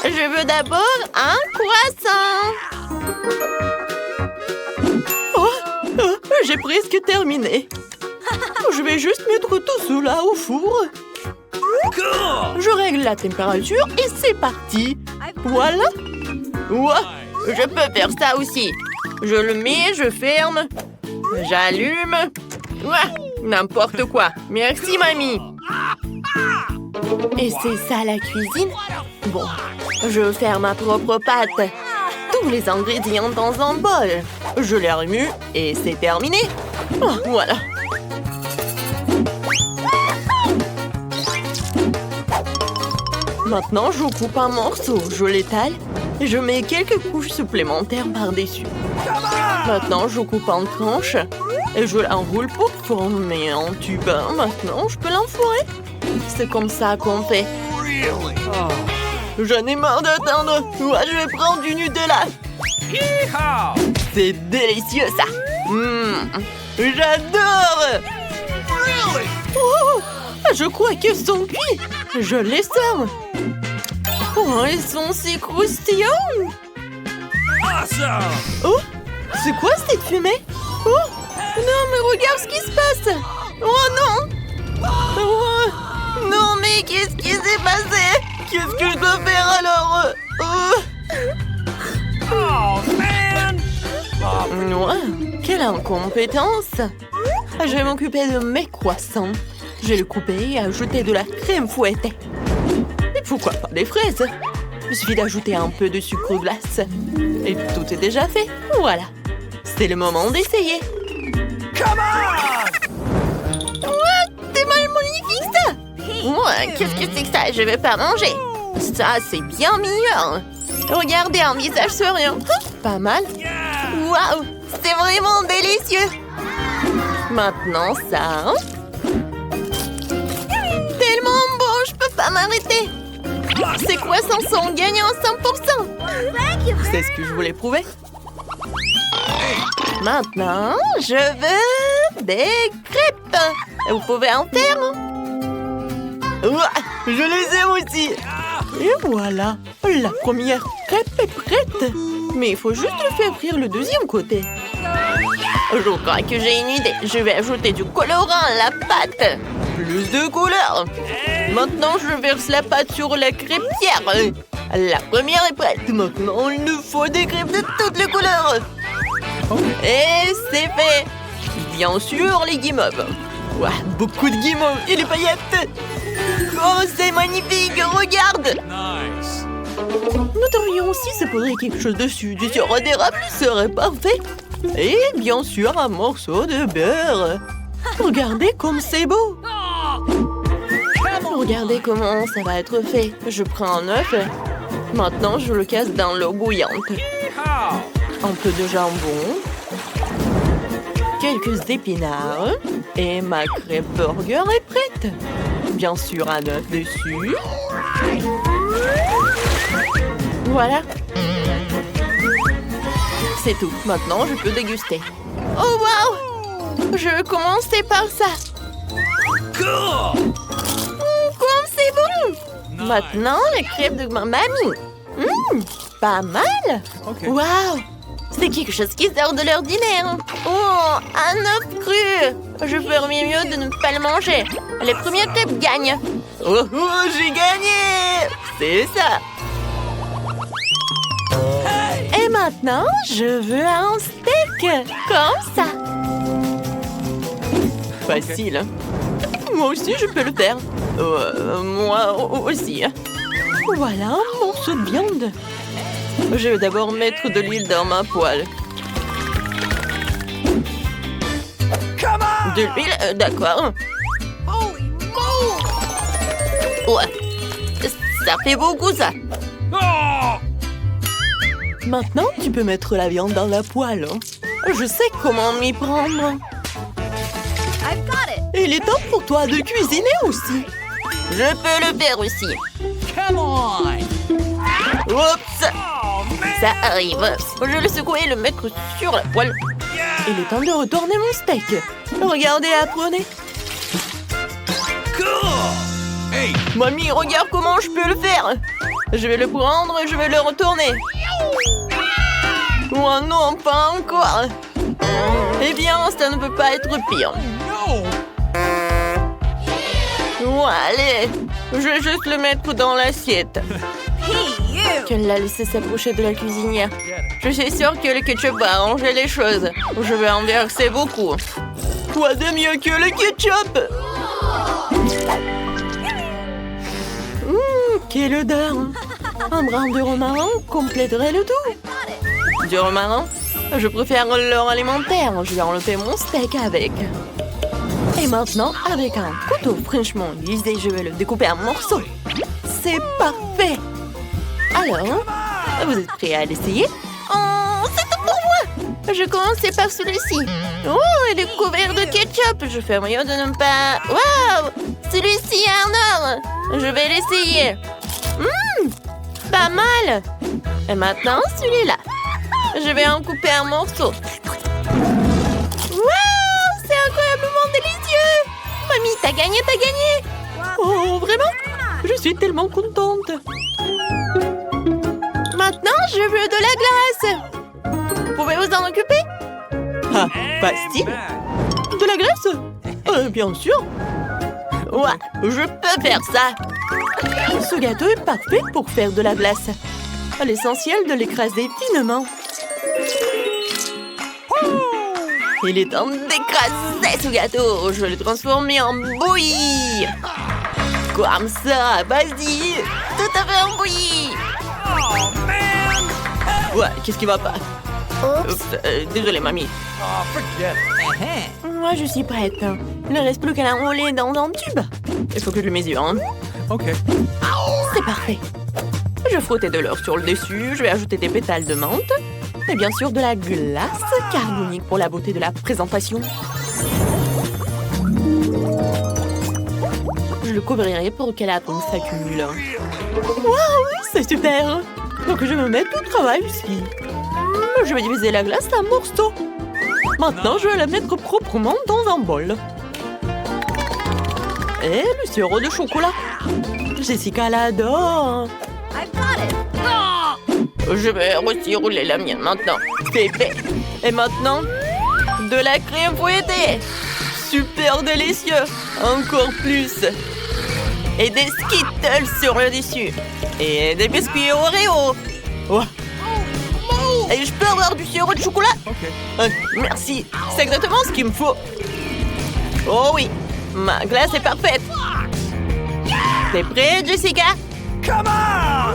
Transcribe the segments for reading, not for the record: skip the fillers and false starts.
Je veux d'abord un croissant. J'ai presque terminé. Je vais juste mettre tout cela au four. Je règle la température et c'est parti. Voilà. Ouah, je peux faire ça aussi. Je le mets, je ferme. J'allume. Ouah, n'importe quoi. Merci, mamie. Et c'est ça la cuisine? Bon, je vais faire ma propre pâte. Tous les ingrédients dans un bol. Je les remue et c'est terminé. Oh, voilà. Maintenant, je coupe un morceau, je l'étale et je mets quelques couches supplémentaires par-dessus. Maintenant, je coupe en tranches et je l'enroule pour former un tube. Maintenant, je peux l'enfourrer. C'est comme ça qu'on fait. J'en ai marre d'attendre. Ouais, je vais prendre du Nutella. C'est délicieux, ça. J'adore. Oh, je crois qu'ils sont cuits. Je les sors. Oh, ils sont si croustillants. Oh, c'est quoi cette fumée? Oh, non, mais regarde ce qui se passe. Oh non. Oh, non, mais qu'est-ce qui s'est passé? Qu'est-ce que je dois faire alors? Ouais, quelle incompétence! Je vais m'occuper de mes croissants. Je vais le couper et ajouter de la crème fouettée. Et pourquoi pas des fraises? Il suffit d'ajouter un peu de sucre glace. Et tout est déjà fait. Voilà. C'est le moment d'essayer. C'est mal magnifique ça! Ouais, qu'est-ce que c'est que ça? Je vais pas manger. Ça, c'est bien meilleur. Regardez, un visage souriant. Pas mal. Waouh, c'est vraiment délicieux. Maintenant, ça. Tellement bon, je peux pas m'arrêter. Ces croissants sont gagnants à 100%. C'est ce que je voulais prouver. Maintenant, je veux des crêpes. Vous pouvez en faire? Je les aime aussi. Et voilà, la première crêpe est prête. Mais il faut juste le faire frire le deuxième côté. Je crois que j'ai une idée. Je vais ajouter du colorant à la pâte. Plus de couleurs. Maintenant, je verse la pâte sur la crêpière. La première est prête. Maintenant, il nous faut des crêpes de toutes les couleurs. Et c'est fait. Bien sûr, les guimauves. Ouah, beaucoup de guimauves et les paillettes. Oh, c'est magnifique, regarde. Nous devrions aussi se poser quelque chose dessus. Du sirop d'érable serait parfait. Et bien sûr, un morceau de beurre. Regardez comme c'est beau. Regardez comment ça va être fait. Je prends un œuf. Maintenant, je le casse dans l'eau bouillante. Un peu de jambon. Quelques épinards. Et ma crêpe burger est prête. Bien sûr, un œuf dessus. Voilà. C'est tout. Maintenant, je peux déguster. Oh, waouh! Je vais commencer par ça. Comme c'est bon! Maintenant, les crêpes de ma mamie. Pas mal! Waouh! C'est quelque chose qui sort de l'ordinaire. Oh, un œuf cru! Je ferais mieux de ne pas le manger. Les premières crêpes gagnent. Oh, j'ai gagné! C'est ça! Et maintenant, je veux un steak. Comme ça. Facile. Hein? Moi aussi, je peux le faire. Moi aussi. Voilà un morceau de viande. Je vais d'abord mettre de l'huile dans ma poêle. De l'huile, d'accord. Ouais. Ça fait beaucoup, ça. Maintenant, tu peux mettre la viande dans la poêle. Je sais comment m'y prendre. Il est temps pour toi de cuisiner aussi. Je peux le faire aussi. Oups! Ça arrive. Je vais le secouer et le mettre sur la poêle. Il est temps de retourner mon steak. Regardez, apprenez. Mamie, regarde comment je peux le faire. Je vais le prendre et je vais le retourner. Oh non, pas encore. Eh bien, ça ne peut pas être pire. Oh, allez, je vais juste le mettre dans l'assiette. Qu'elle l'a laissé s'approcher de la cuisinière. Je suis sûre que le ketchup va arranger les choses. Je vais en verser beaucoup. Quoi de mieux que le ketchup? Quelle odeur! Un brin de romarin compléterait le tout. Du romarin? Je préfère l'or alimentaire. Je vais enlever mon steak avec. Et maintenant, avec un couteau fraîchement aiguisé, je vais le découper en morceaux. C'est parfait! Alors, vous êtes prêts à l'essayer? Oh, c'est tout pour moi! Je commençais par celui-ci. Oh, il est couvert de ketchup. Je fais mieux de ne pas... Waouh! Celui-ci est en or. Je vais l'essayer. Pas mal! Et maintenant, celui-là. Je vais en couper un morceau. Waouh! C'est incroyablement délicieux! Mamie, t'as gagné, t'as gagné! Oh, vraiment? Je suis tellement contente. Maintenant, je veux de la glace. Vous pouvez vous en occuper? Ah, facile. De la glace? Bien sûr. Ouais, je peux faire ça. Ce gâteau est parfait pour faire de la glace. L'essentiel de l'écraser finement. Il est temps d'écraser ce gâteau. Je vais le transformer en bouillie. Comme ça, vas-y. Tout à fait en bouillie. Ouais, qu'est-ce qui va pas? Désolée, mamie. Moi, je suis prête. Il ne reste plus qu'à l'enrouler dans un tube. Il faut que je le mesure. Hein. Ok. C'est parfait. Je frottais de l'or sur le dessus. Je vais ajouter des pétales de menthe. Et bien sûr, de la glace carbonique pour la beauté de la présentation. Je le couvrirai pour que la tonne s'accumule. Waouh, c'est super! Donc je me mets au travail ici. Je vais diviser la glace en morceaux. Maintenant, je vais la mettre proprement dans un bol. Et le sirop de chocolat. Jessica l'adore. Je vais aussi rouler la mienne maintenant. C'est fait. Et maintenant, de la crème fouettée. Super délicieux. Encore plus. Et des Skittles sur le dessus. Et des biscuits Oreo. Oh. Et je peux avoir du sirop de chocolat? Merci. C'est exactement ce qu'il me faut. Oh oui. Ma glace est parfaite. T'es prête, Jessica? Come on!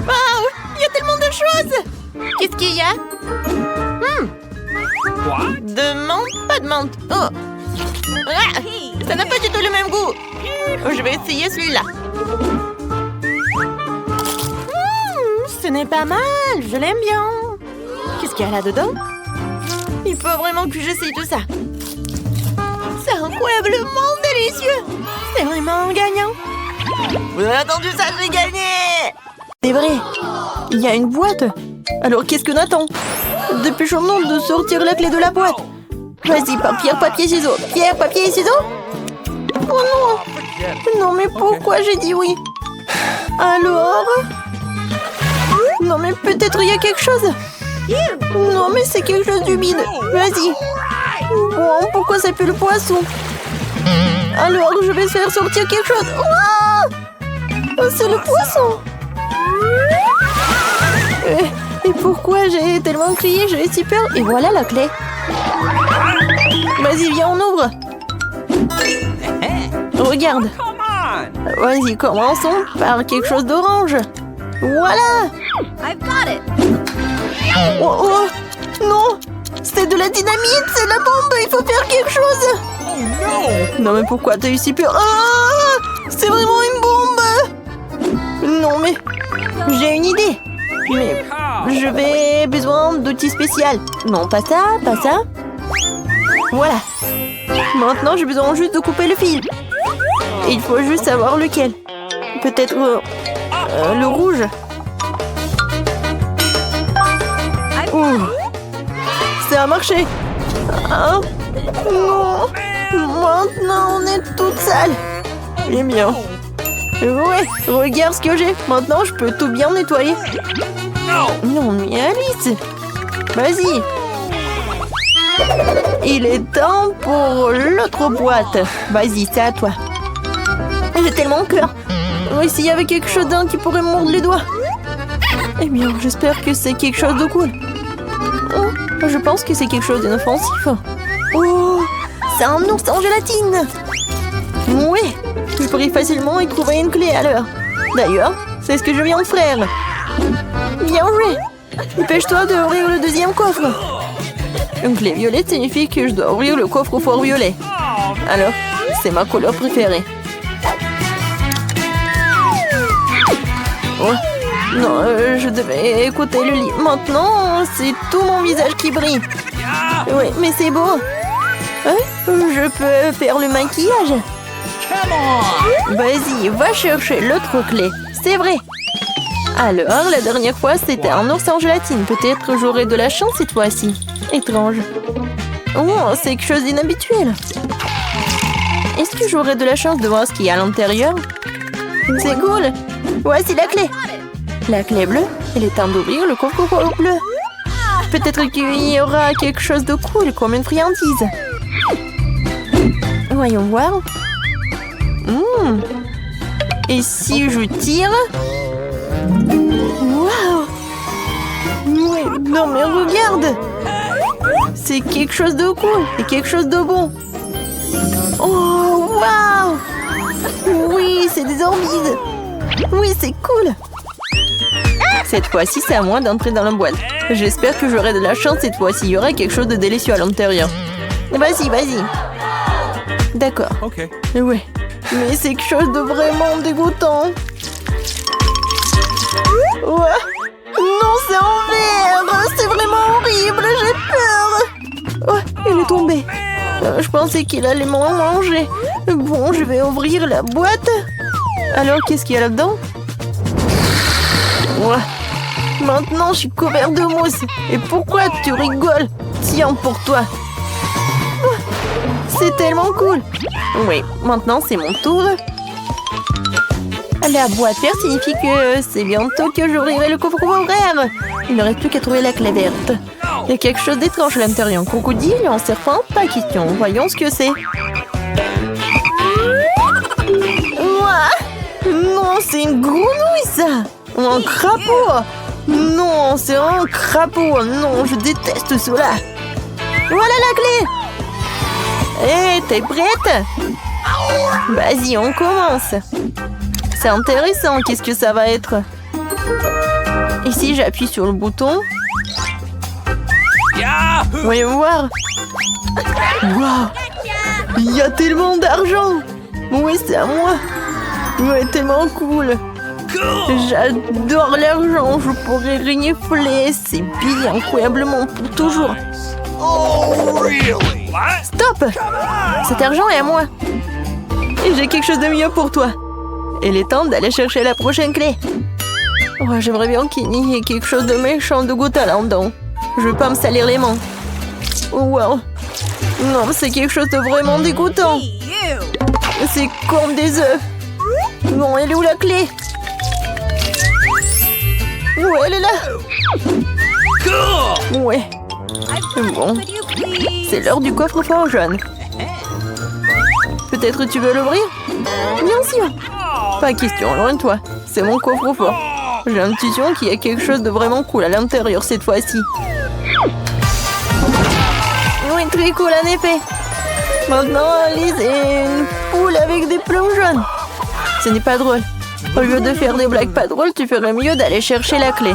Wow! Il y a tellement de choses! Qu'est-ce qu'il y a? De menthe? Pas de menthe. Oh! Ah! Ça n'a pas du tout le même goût. Je vais essayer celui-là. Ce n'est pas mal. Je l'aime bien. Qu'est-ce qu'il y a là-dedans? Il faut vraiment que j'essaye tout ça. C'est incroyablement délicieux. C'est vraiment un gagnant. Vous avez entendu ça, j'ai gagné! C'est vrai. Il y a une boîte. Alors qu'est-ce que Nathan? Dépêchons-nous de sortir la clé de la boîte. Vas-y, pierre, papier, ciseaux. Pierre, papier, ciseaux. Oh non! Non, mais pourquoi j'ai dit oui? Alors? Non, mais peut-être il y a quelque chose. Non, mais c'est quelque chose d'humide. Vas-y. Bon, pourquoi ça pue le poisson? Alors, je vais faire sortir quelque chose. Oh, c'est le poisson. Et pourquoi j'ai tellement crié? J'avais si peur. Et voilà la clé. Vas-y, viens, on ouvre. Regarde. Vas-y, commençons par quelque chose d'orange. Voilà. Oh, oh, non. C'est de la dynamite, c'est la bombe. Il faut faire quelque chose. Non, mais pourquoi t'as eu si peur? Ah, c'est vraiment une bombe. Non, mais j'ai une idée. Mais je vais besoin d'outils spéciaux. Non, pas ça, pas ça. Voilà. Maintenant, j'ai besoin juste de couper le fil. Il faut juste savoir lequel. Peut-être le rouge. Ouh. Ça a marché. Ah, non. Maintenant, on est toute sale. Eh bien. Ouais, regarde ce que j'ai. Maintenant, je peux tout bien nettoyer. Non, mais Alice, vas-y. Il est temps pour l'autre boîte. Vas-y, c'est à toi. J'ai tellement peur. Oui, s'il y avait quelque chose d'un qui pourrait me mordre les doigts. Eh bien, j'espère que c'est quelque chose de cool. Oh, je pense que c'est quelque chose d'inoffensif. Oh, c'est un ours en gélatine. Oui, je pourrais facilement y trouver une clé à l'heure. D'ailleurs, c'est ce que je viens de faire. Bien joué. Dépêche-toi d'ouvrir le deuxième coffre. Une clé violette signifie que je dois ouvrir le coffre-fort violet. Alors, c'est ma couleur préférée. Oh, non, je devais écouter le lit. Maintenant, c'est tout mon visage qui brille. Oui, mais c'est beau. Je peux faire le maquillage. Vas-y, va chercher l'autre clé. C'est vrai. Alors, la dernière fois, c'était un ours en gélatine. Peut-être j'aurai de la chance cette fois-ci. Étrange. Oh, c'est quelque chose d'inhabituel. Est-ce que j'aurai de la chance de voir ce qu'il y a à l'intérieur? C'est cool. Voici la clé. La clé bleue. Il est temps d'ouvrir le coffre-fort bleu. Peut-être qu'il y aura quelque chose de cool, comme une friandise. Voyons voir. Et si je tire? Waouh! Oui, non mais regarde! C'est quelque chose de cool et quelque chose de bon. Oh, waouh! Oui, c'est des orbides. Oui, c'est cool. Cette fois-ci, c'est à moi d'entrer dans la boîte. J'espère que j'aurai de la chance cette fois-ci. Il y aura quelque chose de délicieux à l'intérieur. Vas-y, vas-y. D'accord. Ok. Ouais. Mais c'est quelque chose de vraiment dégoûtant. Ouais. Non, c'est en verre. C'est vraiment horrible. J'ai peur. Oh, il est tombé. Je pensais qu'il allait m'en manger. Bon, je vais ouvrir la boîte. Alors, qu'est-ce qu'il y a là-dedans? Ouais. Maintenant, je suis couvert de mousse. Et pourquoi tu rigoles? Tiens, pour toi. C'est tellement cool. Oui, maintenant c'est mon tour. La boîte verte signifie que c'est bientôt que j'ouvrirai le coffre-fort rêve. Il ne reste plus qu'à trouver la clé verte. Il y a quelque chose d'étrange à l'intérieur. Un crocodile, un serpent, pas question. Voyons ce que c'est. Non, c'est une grenouille ça. Ou un crapaud. Non, c'est un crapaud. Non, je déteste cela. Voilà la clé. Hé, t'es prête? Vas-y, on commence. C'est intéressant, qu'est-ce que ça va être? Et si j'appuie sur le bouton? Voyons voir. Waouh! Il y a tellement d'argent! Oui, c'est à moi. Ouais, tellement cool. J'adore l'argent, je pourrais renifler ces billes incroyablement pour toujours. Oh, really? Stop! Cet argent est à moi. Et j'ai quelque chose de mieux pour toi. Il est temps d'aller chercher la prochaine clé. Oh, j'aimerais bien qu'il y ait quelque chose de méchant de goût là-dedans. Je veux pas me salir les mains. Oh, wow. Non, c'est quelque chose de vraiment dégoûtant. C'est comme des œufs. Bon, elle est où la clé? Ouais, elle est là. Ouais. Bon. C'est l'heure du coffre-fort jaune. Peut-être tu veux l'ouvrir? Bien sûr. Pas question, loin de toi. C'est mon coffre-fort. J'ai l'intuition qu'il y a quelque chose de vraiment cool à l'intérieur cette fois-ci. Oui, très cool en effet. Maintenant, Alice est une poule avec des plumes jaunes. Ce n'est pas drôle. Au lieu de faire des blagues pas drôles, tu ferais mieux d'aller chercher la clé.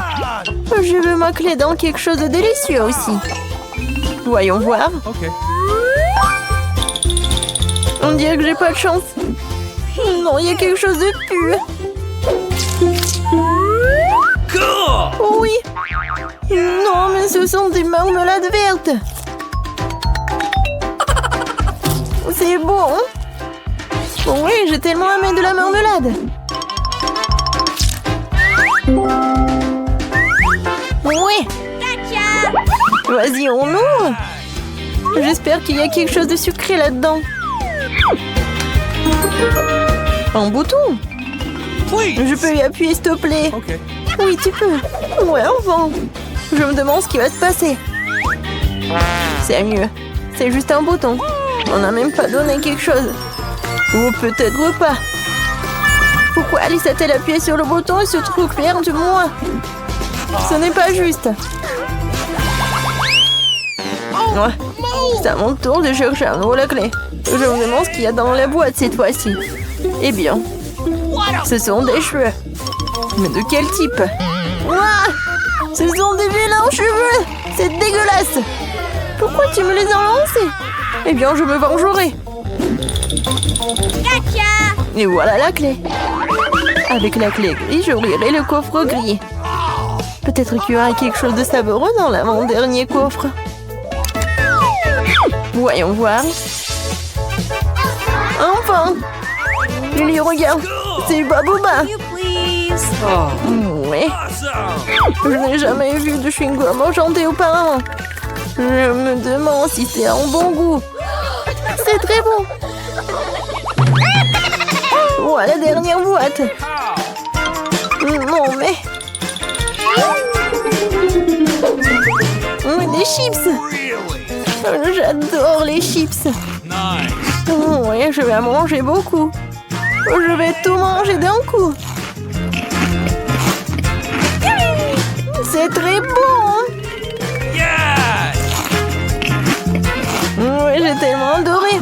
Je veux ma clé dans quelque chose de délicieux aussi. Voyons voir. Ok. On dirait que j'ai pas de chance. Non, il y a quelque chose de pur. Oui. Non, mais ce sont des marmelades vertes. C'est bon. Oui, j'ai tellement aimé de la marmelade. Oui. Vas-y, on ouvre. J'espère qu'il y a quelque chose de sucré là-dedans. Un bouton. please. Je peux y appuyer, s'il te plaît? Okay. Oui, tu peux. Ouais, enfin. Je me demande ce qui va se passer. C'est mieux. C'est juste un bouton. On n'a même pas donné quelque chose. Ou peut-être pas. Pourquoi Alice a-t-elle appuyé sur le bouton et se trouve clair de moi? Ce n'est pas juste. Ouais. C'est à mon tour de chercher un nouveau la clé. Je me demande ce qu'il y a dans la boîte cette fois-ci. Eh bien, ce sont des cheveux. Mais de quel type? Ouah! Ce sont des vilains cheveux! C'est dégueulasse! Pourquoi tu me les as lancés? Eh bien, je me vengerai. Et voilà la clé. Avec la clé grise, j'ouvrirai le coffre gris. Peut-être qu'il y aura quelque chose de savoureux dans l'avant-dernier coffre. Voyons voir. Enfin! Lily, regarde! C'est Babouba! Ouais. Je n'ai jamais vu de chewing-gum enchanté auparavant. Je me demande si c'est un bon goût. C'est très bon. Voilà la dernière boîte. Non mais... Des chips. J'adore les chips. Ouais, je vais en manger beaucoup. Je vais tout manger d'un coup. C'est très bon. Oui, j'ai tellement adoré.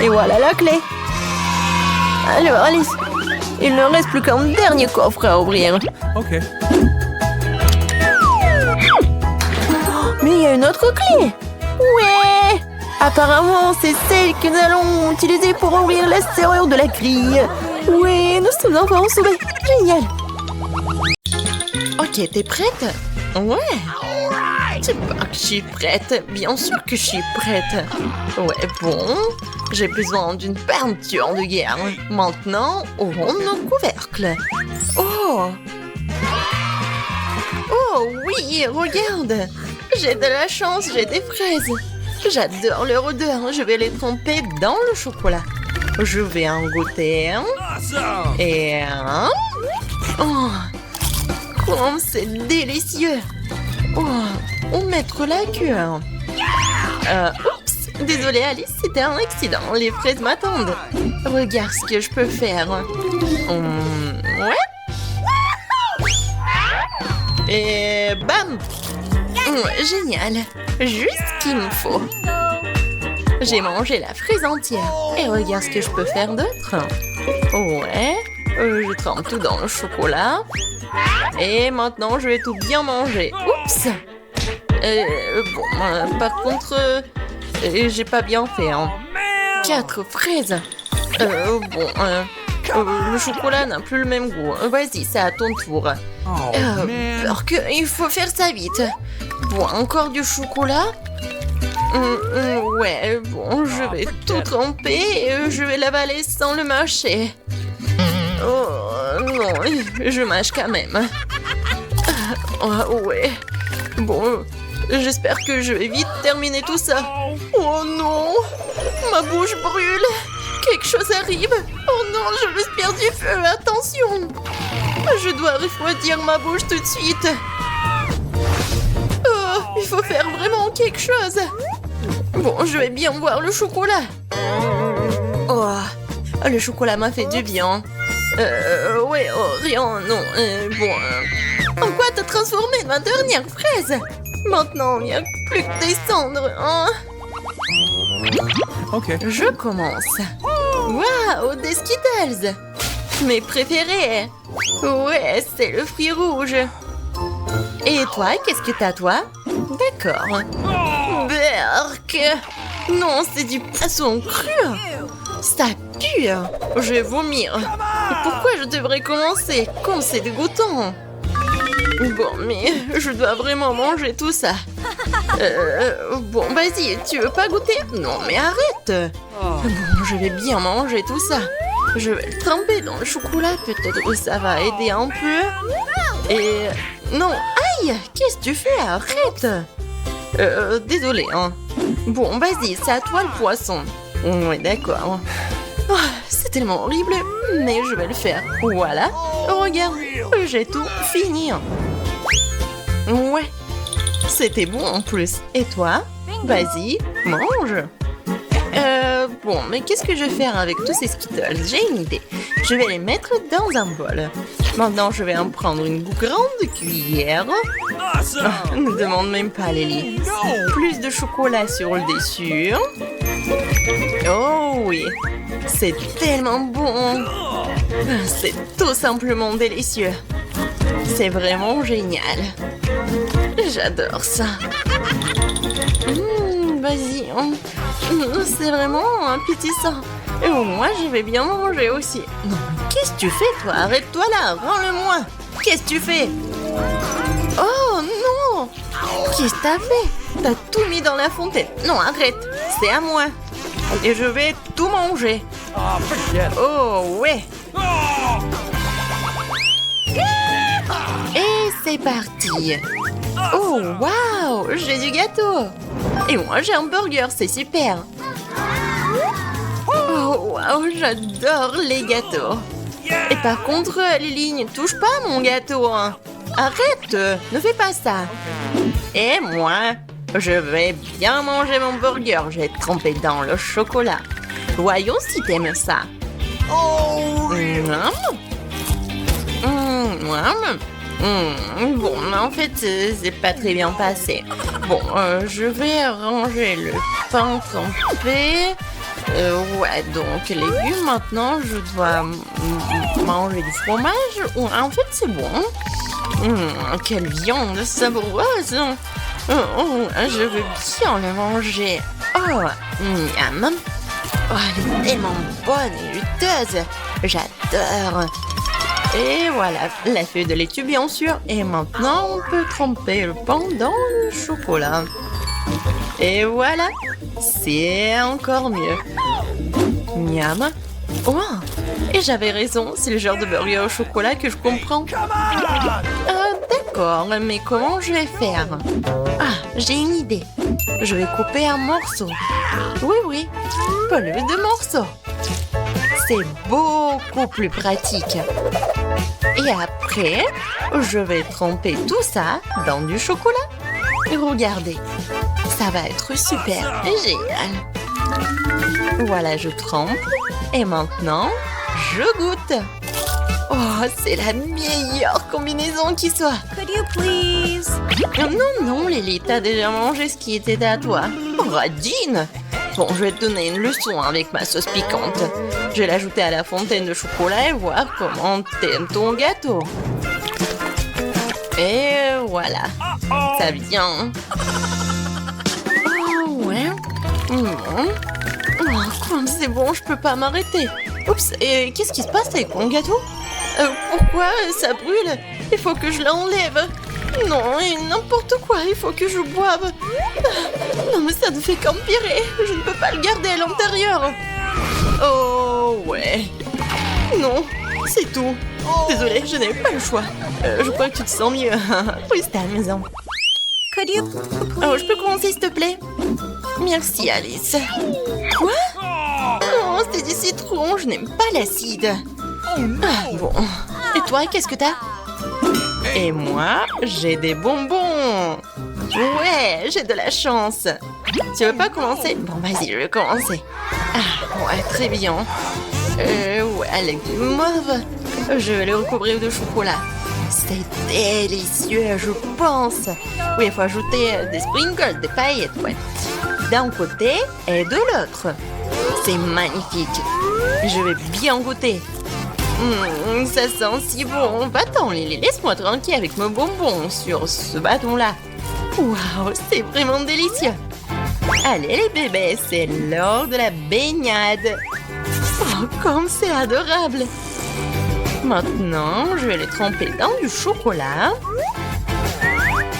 Et voilà la clé. Alors, Alice, il ne reste plus qu'un dernier coffre à ouvrir. Okay. Mais il y a une autre clé. Ouais. Apparemment, c'est celle que nous allons utiliser pour ouvrir la serrure de la grille. Ouais, nous sommes enfin sauvés. Génial. Ok, t'es prête? Ouais. C'est pas que je suis prête. Bien sûr que je suis prête. Ouais, bon. J'ai besoin d'une peinture de guerre. Maintenant, ouvrons nos couvercles. Oh! Oh oui, regarde! J'ai de la chance, j'ai des fraises. J'adore leur odeur. Je vais les tremper dans le chocolat. Je vais en goûter un. Et un. Oh! Comme c'est délicieux! Oh! Où mettre la queue? Oups! Désolée Alice, c'était un accident. Les fraises m'attendent. Regarde ce que je peux faire. Ouais. Et bam! Génial. Juste ce qu'il me faut. J'ai mangé la fraise entière. Et regarde ce que je peux faire d'autre. Ouais. Je trempe tout dans le chocolat. Et maintenant, je vais tout bien manger. Oups! Bon, par contre, j'ai pas bien fait. Hein. 4 fraises. Le chocolat n'a plus le même goût. Vas-y, c'est à ton tour. Alors que il faut faire ça vite. Bon, encore du chocolat. Ouais, bon, je vais tout tremper et je vais l'avaler sans le mâcher. Oh non, je mâche quand même. Ouais. Bon, j'espère que je vais vite terminer tout ça. Oh non, ma bouche brûle. Quelque chose arrive. Oh non, je respire du feu. Attention. Je dois refroidir ma bouche tout de suite. Oh, il faut faire vraiment quelque chose. Bon, je vais bien boire le chocolat. Oh, le chocolat m'a fait du bien. Ouais, oh, rien, non. En quoi t'as transformé ma dernière fraise? Maintenant, il n'y a plus que des cendres, hein? Okay. Je commence. Waouh, des Skittles! Mes préférés! Ouais, c'est le fruit rouge. Et toi, qu'est-ce que t'as, toi? D'accord. Berk! Non, c'est du poisson cru! Ça pue! Je vais vomir. Et pourquoi je devrais commencer? Comme c'est dégoûtant! Bon, mais je dois vraiment manger tout ça. Bon, vas-y, tu veux pas goûter? Non, mais arrête! Bon, je vais bien manger tout ça. Je vais le tremper dans le chocolat, peut-être que ça va aider un peu. Et... non, aïe! Qu'est-ce que tu fais? Arrête! Désolée, hein. Bon, vas-y, c'est à toi le poisson. Oui, d'accord. Oh, c'est tellement horrible, mais je vais le faire. Voilà. Regarde, j'ai tout fini. Ouais, c'était bon en plus. Et toi? Vas-y, mange. Bon, mais qu'est-ce que je vais faire avec tous ces Skittles? J'ai une idée. Je vais les mettre dans un bol. Maintenant, je vais en prendre une grande cuillère. Awesome! Ne demande même pas, Lily. Plus de chocolat sur le dessus. Oh oui, c'est tellement bon. C'est tout simplement délicieux. C'est vraiment génial. J'adore ça. Vas-y. C'est vraiment appétissant. Et moi, je vais bien manger aussi. Non, mais qu'est-ce que tu fais, toi? Arrête-toi là, rends-le-moi. Qu'est-ce que tu fais? Oh non! Qu'est-ce que t'as fait? T'as tout mis dans la fontaine. Non, arrête, c'est à moi. Et je vais tout manger. Oh, forget it. Oh ouais. Oh! Et c'est parti. Oh waouh, j'ai du gâteau. Et moi j'ai un burger, c'est super. Oh waouh, j'adore les gâteaux. Et par contre, Lily, ne touche pas à mon gâteau. Hein. Arrête, ne fais pas ça. Et moi, je vais bien manger mon burger. J'ai trempé dans le chocolat. Voyons si t'aimes ça. Oh, really? Bon, mais en fait, c'est pas très bien passé. Bon, je vais ranger le pain trempé. Ouais, donc légumes, maintenant, je dois manger du fromage. En fait, c'est bon. Quelle viande savoureuse. Je veux bien le manger. Oh, miam. Oh, elle est tellement bonne et juteuse. J'adore. Et voilà, la feuille de laitue bien sûr. Et maintenant, on peut tremper le pain dans le chocolat. Et voilà, c'est encore mieux. Miam. Oh, et j'avais raison, c'est le genre de burger au chocolat que je comprends. Come on! D'accord, mais comment je vais faire? Ah, j'ai une idée. Je vais couper un morceau. Oui, pas le de morceaux. C'est beaucoup plus pratique. Et après, je vais tremper tout ça dans du chocolat. Et regardez, ça va être super génial. Voilà, je trempe. Et maintenant, je goûte. Oh, c'est la meilleure combinaison qui soit. Could you please? Non, Lily, t'as déjà mangé ce qui était à toi. Radine! Bon, je vais te donner une leçon avec ma sauce piquante. Je vais l'ajouter à la fontaine de chocolat et voir comment t'aimes ton gâteau. Et voilà, ça vient. Oh, ouais. Oh, comme c'est bon, je peux pas m'arrêter. Oups, et qu'est-ce qui se passe avec mon gâteau? Pourquoi ça brûle? Il faut que je l'enlève. Non, et n'importe quoi, il faut que je boive. Non, mais ça ne fait qu'empirer. Je ne peux pas le garder à l'intérieur. Oh, ouais. Non, c'est tout. Désolée, je n'ai pas le choix. Je crois que tu te sens mieux. Reste à la maison. Could you Oh, je peux commencer, s'il te plaît? Merci, Alice. Quoi? Oh, c'est du citron. Je n'aime pas l'acide. Ah, bon. Et toi, qu'est-ce que t'as? Et moi, j'ai des bonbons. Ouais, j'ai de la chance. Tu veux pas commencer? Bon, vas-y, je vais commencer. Ah, ouais, très bien. Ouais, avec du mauve. Je vais le recouvrir de chocolat. C'est délicieux, je pense. Oui, il faut ajouter des sprinkles, des paillettes, ouais. D'un côté et de l'autre. C'est magnifique. Je vais bien goûter. Ça sent si bon. Va-t'en, Lily, laisse-moi tranquille avec mes bonbons sur ce bâton-là. Waouh, c'est vraiment délicieux. Allez, les bébés, c'est l'heure de la baignade. Oh, comme c'est adorable. Maintenant, je vais les tremper dans du chocolat.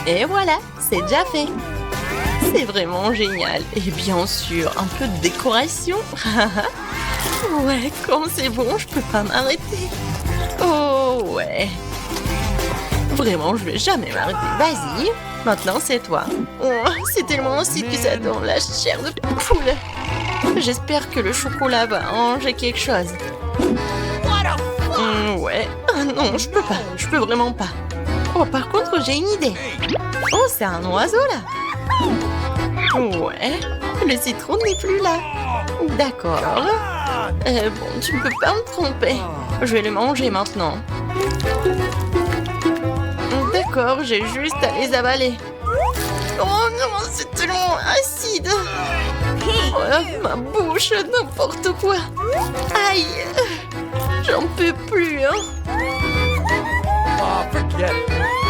Et voilà, c'est déjà fait. C'est vraiment génial. Et bien sûr, un peu de décoration. Ouais, comme c'est bon, je peux pas m'arrêter. Oh, ouais. Vraiment, je vais jamais m'arrêter. Vas-y, maintenant c'est toi. Oh, c'est tellement acide que ça donne la chair de poule. J'espère que le chocolat va arranger quelque chose. Ouais. Ah non, je peux pas. Je peux vraiment pas. Oh, par contre, j'ai une idée. Oh, c'est un oiseau, là. Ouais. Le citron n'est plus là. D'accord. Bon, tu ne peux pas me tromper. Je vais le manger maintenant. D'accord, j'ai juste à les avaler. Oh non, c'est tellement acide. Oh, ma bouche, n'importe quoi. Aïe. J'en peux plus, hein. Oh, forget it.